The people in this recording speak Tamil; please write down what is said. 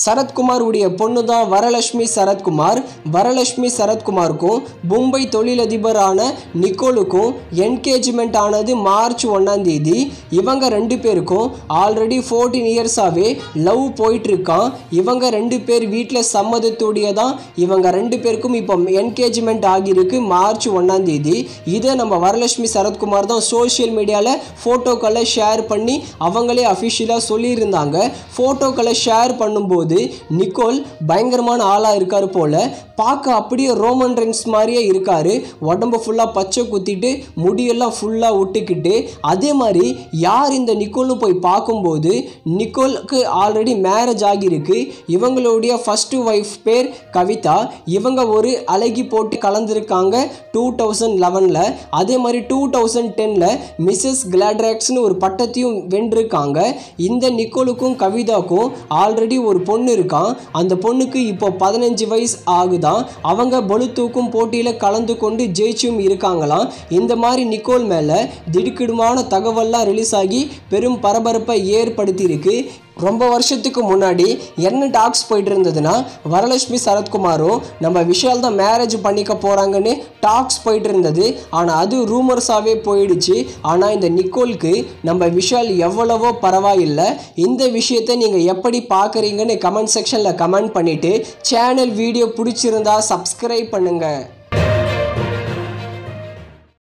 சரத்குமார் உடைய பொண்ணு தான் வரலட்சுமி சரத்குமார். வரலட்சுமி சரத்குமாருக்கும் மும்பை தொழிலதிபரான நிக்கோலுக்கும் என்கேஜ்மெண்ட் ஆனது மார்ச் 1ஆம் தேதி. இவங்க ரெண்டு பேருக்கும் ஆல்ரெடி 14 இயர்ஸாகவே லவ் போயிட்டுருக்கான். இவங்க ரெண்டு பேர் வீட்டில் சம்மதத்தோடைய தான் இவங்க ரெண்டு பேருக்கும் இப்போ என்கேஜ்மெண்ட் ஆகியிருக்கு மார்ச் 1ஆம் தேதி. இதை நம்ம வரலட்சுமி சரத்குமார் தான் சோஷியல் மீடியாவில் ஃபோட்டோக்களை ஷேர் பண்ணி அவங்களே அஃபிஷியலாக சொல்லியிருந்தாங்க. ஃபோட்டோக்களை ஷேர் பண்ணும்போது நிக்கோல் பயங்கரமான ஆளா இருக்காரு போல. பார்க்க அப்படியே ரோமன் ரென்ஸ் மாதிரியே இருக்காரு. உடம்பு ஃபுல்லா பச்சை குத்திட்டு முடியெல்லாம் ஃபுல்லா விட்டுக்கிட்டு. அதே மாதிரி யார் இந்த நிக்கோல்னு போய் பார்க்கும்போது நிக்கோலுக்கு ஆல்ரெடி மேரேஜ் ஆகியிருக்கு. இவங்களுடைய ஃபர்ஸ்ட் ஒய்ஃப் பேர் கவிதா. இவங்க ஒரு அழகி போட்டு கலந்துருக்காங்க 2011. அதே மாதிரி 2010 மிஸ்ஸஸ் கிளாட்ராக்ஸ்னு ஒரு பட்டத்தையும் வென்றிருக்காங்க. இந்த நிக்கோலுக்கும் கவிதாக்கும் ஆல்ரெடி ஒரு பொண்ணு இருக்கான். அந்த பொண்ணுக்கு இப்போ 15 வயசு ஆகுதான். அவங்க பளு தூக்கும் போட்டியில் கலந்து கொண்டு ஜெயிச்சும் இருக்காங்களாம். இந்த மாதிரி நிக்கோல் மேலே திடுக்கிடுமான தகவல்லாம் ரிலீஸ் ஆகி பெரும் பரபரப்பை ஏற்படுத்தியிருக்கு. ரொம்ப வருஷத்துக்கு முன்னாடி என்ன டாக்ஸ் போயிட்டு இருந்ததுன்னா வரலட்சுமி சரத்குமாரும் நம்ம விஷால் தான் மேரேஜ் பண்ணிக்க போகிறாங்கன்னு டாக்ஸ் போயிட்டு இருந்தது. ஆனால் அது ரூமர்ஸாகவே போயிடுச்சு. ஆனால் இந்த நிக்கோலுக்கு நம்ம விஷால் எவ்வளவோ பரவாயில்லை. இந்த விஷயத்தை நீங்கள் எப்படி பார்க்குறீங்கன்னு கமெண்ட் செக்ஷனில் கமெண்ட் பண்ணிவிட்டு சேனல் வீடியோ பிடிச்சிருந்தா சப்ஸ்கிரைப் பண்ணுங்கள்.